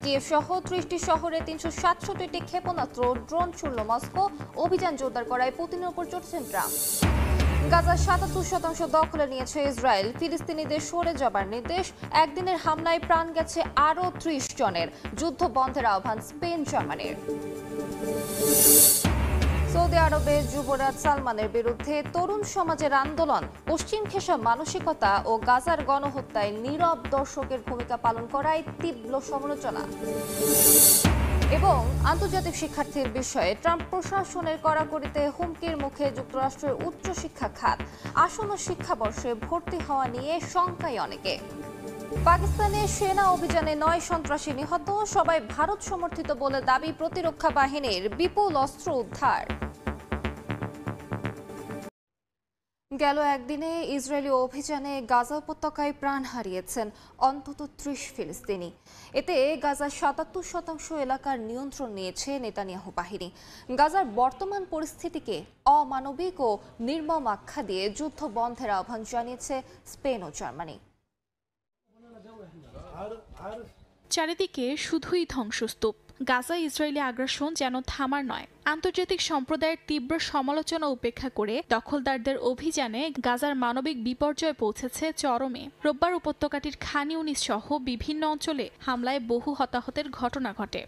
Kyiv সহ ৩০টি শহরে ৩৬৭টি ক্ষেপণাস্ত্র ড্রোন ছুড়ল মস্কো। অভিযান জোরদার করায় পুতিনের উপর চড়ছেন ট্রাম্প। গাজার ৭৭% দখলে নিয়েছে ইসরায়েল। ফিলিস্তিনিদের সরে যাবার নির্দেশ। একদিনের হামলায় প্রাণ গেছে আরও ৩০ জনের। যুদ্ধ বন্ধের আহ্বান স্পেন জার্মানির। সৌদি আরবে যুবরাজ সালমানের বিরুদ্ধে তরুণ সমাজের আন্দোলন। পশ্চিম ঘেঁষা মানসিকতা ও গাজার গণহত্যায় নীরব দর্শকের ভূমিকা পালন করায় তীব্র সমালোচনা। এবং আন্তর্জাতিক শিক্ষার্থীর বিষয়ে ট্রাম্প প্রশাসনের কড়াকড়িতে হুমকির মুখে যুক্তরাষ্ট্রের উচ্চশিক্ষা খাত। আসন্ন শিক্ষাবর্ষে ভর্তি হওয়া নিয়ে শঙ্কায় অনেকে। পাকিস্তানে সেনা অভিযানে 9 সন্ত্রাসী নিহত। সবাই ভারত সমর্থিত বলে দাবি প্রতিরক্ষা বাহিনীর। বিপুল অস্ত্র উদ্ধার। গেল একদিনে ইসরায়েলি অভিযানে গাজা উপত্যকায় প্রাণ হারিয়েছেন অন্তত ৩০ ফিলিস্তিনি। এতে গাজার ৭৭% এলাকার নিয়ন্ত্রণ নিয়েছে নেতানিয়াহু বাহিনী। গাজার বর্তমান পরিস্থিতিকে অমানবিক ও নির্মম আখ্যা দিয়ে যুদ্ধ বন্ধের আহ্বান জানিয়েছে স্পেন ও জার্মানি। চারিদিকে শুধুই ধ্বংসস্তূপ। গাজা ইসরায়েলি আগ্রাসন যেন থামার নয়। আন্তর্জাতিক সম্প্রদায়ের তীব্র সমালোচনা উপেক্ষা করে দখলদারদের অভিযানে গাজার মানবিক বিপর্যয় পৌঁছেছে চরমে। রোববার উপত্যকাটির খান ইউনিস সহ বিভিন্ন অঞ্চলে হামলায় বহু হতাহতের ঘটনা ঘটে।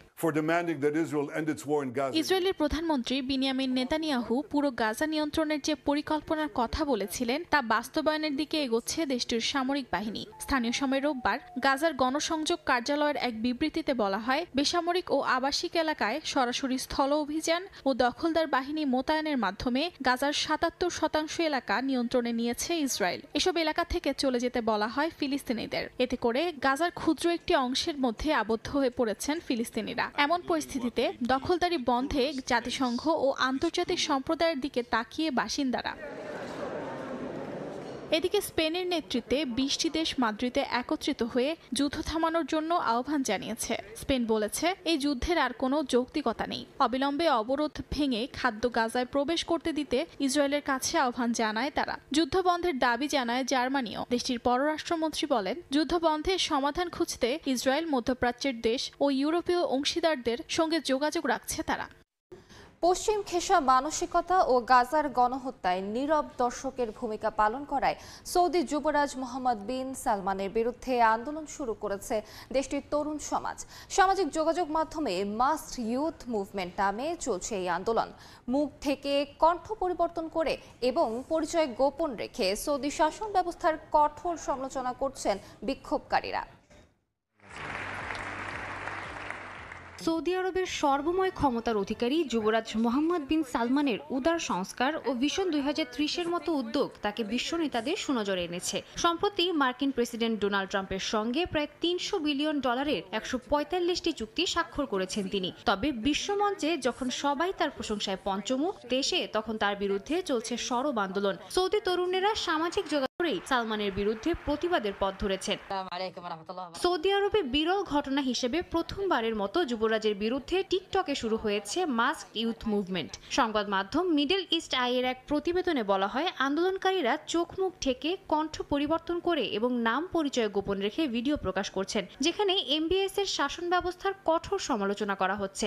ইসরায়েলের প্রধানমন্ত্রী বিনিয়ামিন নেতানিয়াহু পুরো গাজা নিয়ন্ত্রণের যে পরিকল্পনার কথা বলেছিলেন তা বাস্তবায়নের দিকে এগোচ্ছে দেশটির সামরিক বাহিনী। স্থানীয় সময় রোববার গাজার গণসংযোগ কার্যালয়ের এক বিবৃতিতে বলা হয়, বেসামরিক ও আবাসিক এলাকায় সরাসরি স্থল অভিযান ও দখলদার বাহিনী মোতায়েনের মাধ্যমে গাজার ৭৭% এলাকা নিয়ন্ত্রণে নিয়েছে ইসরায়েল। এসব এলাকা থেকে চলে যেতে বলা হয় ফিলিস্তিনিদের। এতে করে গাজার ক্ষুদ্র একটি অংশের মধ্যে আবদ্ধ হয়ে পড়েছেন ফিলিস্তিনিরা। এমন পরিস্থিতিতে দখলদারি বন্ধে জাতিসংঘ ও আন্তর্জাতিক সম্প্রদায়ের দিকে তাকিয়ে বাসিন্দারা। এদিকে স্পেনের নেতৃত্বে 20টি দেশ মাদ্রিদে একত্রিত হয়ে যুদ্ধ থামানোর জন্য আহ্বান জানিয়েছে। স্পেন বলেছে, এই যুদ্ধের আর কোনো যৌক্তিকতা নেই। অবিলম্বে অবরোধ ভেঙে খাদ্য গাজায় প্রবেশ করতে দিতে ইসরায়েলের কাছে আহ্বান জানায় তারা। যুদ্ধ বন্ধের দাবি জানায় জার্মানিও। দেশটির পররাষ্ট্রমন্ত্রী বলেন, যুদ্ধ বন্ধে সমাধান খুঁজতে ইসরায়েল, মধ্যপ্রাচ্যের দেশ ও ইউরোপীয় অংশীদারদের সঙ্গে যোগাযোগ রাখছে তারা। পশ্চিম ঘেঁষা মানসিকতা ও গাজার গণহত্যায় নীরব দর্শকের ভূমিকা পালন করায় সৌদি যুবরাজ মোহাম্মদ বিন সালমানের বিরুদ্ধে আন্দোলন শুরু করেছে দেশটির তরুণ সমাজ। সামাজিক যোগাযোগ মাধ্যমে মাস্ট ইউথ মুভমেন্ট নামে চলছে এই আন্দোলন। মুখ থেকে কণ্ঠ পরিবর্তন করে এবং পরিচয় গোপন রেখে সৌদি শাসন ব্যবস্থার কঠোর সমালোচনা করছেন বিক্ষোভকারীরা। সৌদি আরবের সর্বময় ক্ষমতার অধিকারী যুবরাজ মোহাম্মদ বিন সালমানের উদার সংস্কার ও ভিশন 2030-এর মতো উদ্যোগ তাকে বিশ্ব নেতাদের সুনজরে এনেছে। সম্প্রতি মার্কিন প্রেসিডেন্ট ডোনাল্ড ট্রাম্পের সঙ্গে প্রায় $300 বিলিয়ন 145টি চুক্তি স্বাক্ষর করেছেন তিনি। তবে বিশ্বমঞ্চে যখন সবাই তার প্রশংসায় পঞ্চমুখ, দেশে তখন তার বিরুদ্ধে চলছে সরব আন্দোলন। সৌদি তরুণেরা সামাজিক সালমানের বিরুদ্ধে প্রতিবাদের পথ ধরেছেন। সৌদি আরবে বিরল ঘটনা হিসেবে প্রথমবারের মতো যুবরাজের বিরুদ্ধে টিকটকে শুরু হয়েছে মাস্ক ইউথ মুভমেন্ট। সংবাদ মাধ্যম মিডল ইস্ট আইয়ের এক প্রতিবেদনে বলা হয়, আন্দোলনকারীরা চোখ মুখ ঢেকে কণ্ঠ পরিবর্তন করে এবং নাম পরিচয় গোপন রেখে ভিডিও প্রকাশ করছেন, যেখানে এমবিএস এর শাসন ব্যবস্থার কঠোর সমালোচনা করা হচ্ছে।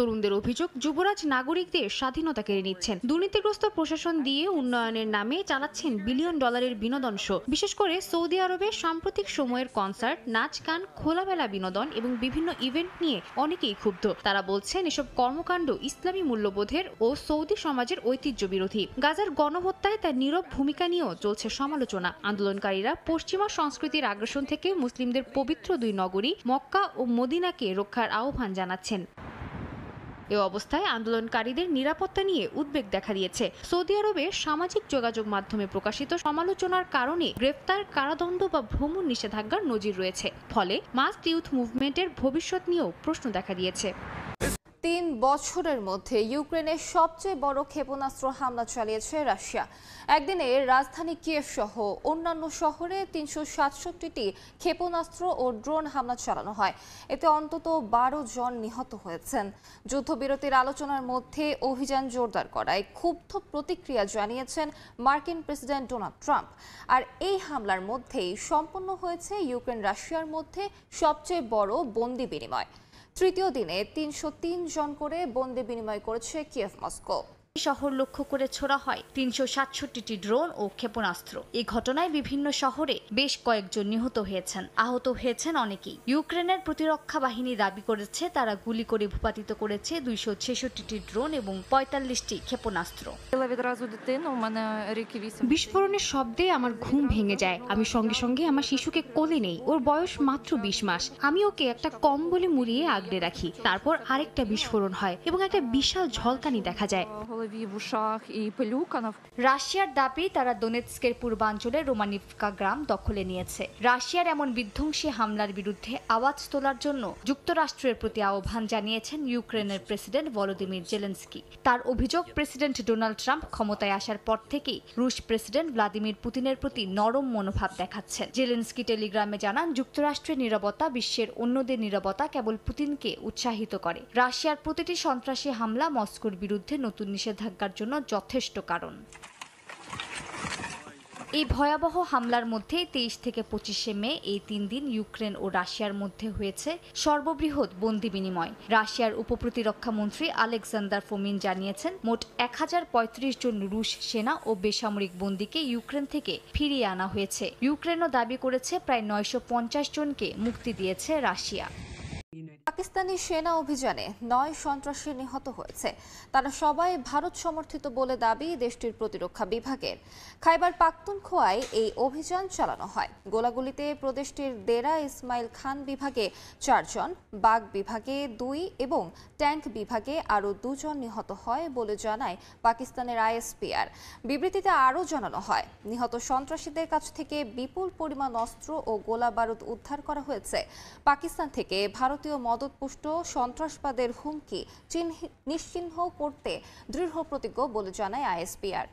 তরুণদের অভিযোগ, যুবরাজ নাগরিকদের স্বাধীনতা কেড়ে নিচ্ছেন, দুর্নীতিগ্রস্ত প্রশাসন দিয়ে উন্নয়নের নামে চালাচ্ছেন $1 বিলিয়ন বিনোদন শো। বিশেষ করে সৌদি আরবে সাম্প্রতিক সময়ের কনসার্ট, নাচ, গান, খোলামেলা বিনোদন এবং বিভিন্ন ইভেন্ট নিয়ে অনেকেই ক্ষুব্ধ। তারা বলছেন, এসব কর্মকাণ্ড ইসলামী মূল্যবোধের ও সৌদি সমাজের ঐতিহ্য বিরোধী। গাজার গণহত্যায় তার নীরব ভূমিকা নিয়েও চলছে সমালোচনা। আন্দোলনকারীরা পশ্চিমা সংস্কৃতির আগ্রাসন থেকে মুসলিমদের পবিত্র 2 নগরী মক্কা ও মদিনাকে রক্ষার আহ্বান জানাচ্ছেন। এ অবস্থায় আন্দোলনকারীদের নিরাপত্তা নিয়ে উদ্বেগ দেখা দিয়েছে। সৌদি আরবে সামাজিক যোগাযোগ মাধ্যমে প্রকাশিত সমালোচনার কারণে গ্রেফতার, কারাদণ্ড বা ভ্রমণ নিষেধাজ্ঞার নজির রয়েছে। ফলে মাস্ক ইউথ মুভমেন্টের ভবিষ্যৎ নিয়েও প্রশ্ন দেখা দিয়েছে। 3 বছরের মধ্যে ইউক্রেনের সবচেয়ে বড় ক্ষেপণাস্ত্র হামলা চালিয়েছে রাশিয়া। একদিনে রাজধানী কিয়েভ সহ অন্যান্য শহরে 367টি ক্ষেপণাস্ত্র ও ড্রোন হামলা চালানো হয়। এতে অন্তত 12 জন নিহত হয়েছেন। যুদ্ধবিরতির আলোচনার মধ্যে অভিযান জোরদার করায় ক্ষুব্ধ প্রতিক্রিয়া জানিয়েছেন মার্কিন প্রেসিডেন্ট ডোনাল্ড ট্রাম্প। আর এই হামলার মধ্যেই সম্পন্ন হয়েছে ইউক্রেন রাশিয়ার মধ্যে সবচেয়ে বড় বন্দি বিনিময়। তৃতীয় দিনে 303 জন করে বন্দি বিনিময় করেছে কিয়েভ মস্কো। শহর লক্ষ্য করে ছোড়া হয় 367টি ড্রোন ও ক্ষেপণাস্ত্র। এই ঘটনায় বিভিন্ন শহরে বেশ কয়েকজন নিহত হয়েছেন, আহত হয়েছেন অনেকেই। ইউক্রেনের প্রতিরক্ষা বাহিনী দাবি করেছে তারা গুলি করে ভূপাতিত করেছে 266টি ড্রোন এবং 45টি ক্ষেপণাস্ত্র। বিস্ফোরণের শব্দে আমার ঘুম ভেঙে যায়। আমি সঙ্গে সঙ্গে আমার শিশুকে কোলে নেই। ওর বয়স মাত্র 20 মাস। আমি ওকে একটা কম্বলে মুড়িয়ে আগলে রাখি। তারপর আরেকটা বিস্ফোরণ হয় এবং একটা বিশাল ঝলকানি দেখা যায়। রাশিয়ার দাবি তারা দোনেৎস্কের পূর্বাঞ্চলে রোমানিভকা গ্রাম দখলে নিয়েছে। রাশিয়ার এমন বিধ্বংসী হামলার বিরুদ্ধে আওয়াজ তোলার জন্য যুক্তরাষ্ট্রের প্রতি আহ্বান জানিয়েছেন ইউক্রেনের প্রেসিডেন্ট ভলোদিমির জেলেনস্কি। তার অভিযোগ, প্রেসিডেন্ট ডোনাল্ড ট্রাম্প ক্ষমতায় আসার পর থেকেই রুশ প্রেসিডেন্ট ভ্লাদিমির পুতিনের প্রতি নরম মনোভাব দেখাচ্ছেন। জেলেনস্কি টেলিগ্রামে জানান, যুক্তরাষ্ট্রের নীরবতা বিশ্বের অন্যদের নীরবতা কেবল পুতিনকে উৎসাহিত করে। রাশিয়ার প্রতিটি সন্ত্রাসী হামলা মস্কোর বিরুদ্ধে নতুন নিষেধাজ্ঞার জন্য যথেষ্ট কারণ। এই ভয়াবহ হামলার মধ্যে 23 থেকে 25 মে এই 3 দিন ইউক্রেন ও রাশিয়ার মধ্যে হয়েছে সর্ববৃহৎ বন্দি বিনিময়। রাশিয়ার উপপ্রতিরক্ষা মন্ত্রী আলেকজান্ডার ফোমিন জানিয়েছেন, মোট 1035 জন রুশ সেনা ও বেসামরিক বন্দীকে ইউক্রেন থেকে ফিরিয়ে আনা হয়েছে। ইউক্রেনও দাবি করেছে প্রায় 950 জনকে মুক্তি দিয়েছে রাশিয়া। পাকিস্তানি সেনা অভিযানে 9 সন্ত্রাসী নিহত হয়েছে। তারা সবাই ভারত সমর্থিত বলে দাবি দেশটির প্রতিরক্ষা বিভাগের। খাইবার পাখতুনখোয়ায় এই অভিযান চালানো হয়। গোলাগুলিতে প্রদেশটির দেরা ইসমাইল খান বিভাগে 4 জন, বাগ বিভাগে 2 এবং ট্যাঙ্ক বিভাগে আরও 2 জন নিহত হয় বলে জানায় পাকিস্তানের আইএসপিআর। বিবৃতিতে আরও জানানো হয়, নিহত সন্ত্রাসীদের কাছ থেকে বিপুল পরিমাণ অস্ত্র ও গোলা বারুদ উদ্ধার করা হয়েছে। পাকিস্তান থেকে ভারতীয় মদতপুষ্ট সন্ত্রাসবাদের হুমকি নিশ্চিহ্ন করতে দৃঢ় প্রতিজ্ঞ বলে জানায় আইএসপিআর।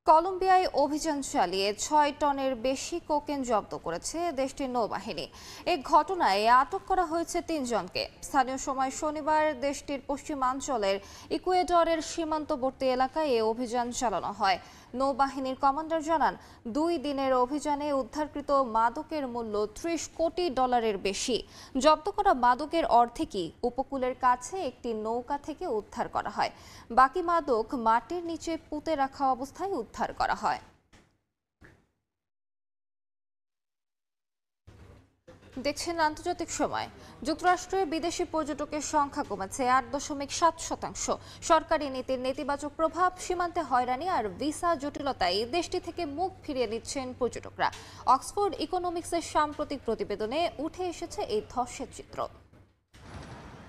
কলম্বিয়ায় অভিযান চালিয়ে 6 টনের বেশি কোকেন জব্দ করেছে দেশটির নৌবাহিনী। এই ঘটনায় আটক করা হয়েছে 3 জনকে। স্থানীয় সময় শনিবার দেশটির পশ্চিমাঞ্চলের ইকুয়েডরের সীমান্তবর্তী এলাকায় এই অভিযান চালানো হয়। নৌবাহিনীর কমান্ডার জানান, 2 দিনের অভিযানে উদ্ধারকৃত মাদকের মূল্য $30 কোটি বেশি। জব্দ করা মাদকের অর্ধেকই উপকূলের কাছে একটি নৌকা থেকে উদ্ধার করা হয়। বাকি মাদক মাটির নিচে পুঁতে রাখা অবস্থায় উদ্ধার করা হয়। দেখছেন আন্তর্জাতিক সময়। যুক্তরাষ্ট্রে বিদেশি পর্যটকের সংখ্যা কমেছে 8.7%। সরকারি নীতির নেতিবাচক প্রভাব, সীমান্তে হয়রানি আর ভিসা জটিলতায় দেশটি থেকে মুখ ফিরিয়ে নিচ্ছেন পর্যটকরা। অক্সফোর্ড ইকোনমিক্সের সাম্প্রতিক প্রতিবেদনে উঠে এসেছে এই ধসের চিত্র।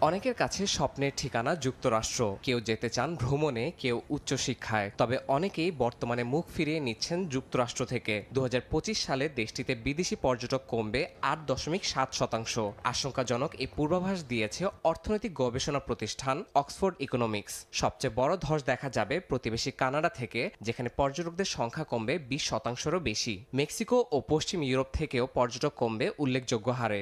অনেকের কাছে স্বপ্নের ঠিকানা যুক্তরাষ্ট্র। কেউ যেতে চান ভ্রমণে, কেউ উচ্চশিক্ষায়। তবে অনেকেই বর্তমানে মুখ ফিরিয়ে নিচ্ছেন যুক্তরাষ্ট্র থেকে। 2025 সালে দেশটিতে বিদেশি পর্যটক কমবে 8.7%। আশঙ্কাজনক এই পূর্বাভাস দিয়েছে অর্থনৈতিক গবেষণা প্রতিষ্ঠান অক্সফোর্ড ইকোনমিক্স। সবচেয়ে বড় ধস দেখা যাবে প্রতিবেশী কানাডা থেকে, যেখানে পর্যটকদের সংখ্যা কমবে 20%-রও বেশি। মেক্সিকো ও পশ্চিম ইউরোপ থেকেও পর্যটক কমবে উল্লেখযোগ্য হারে।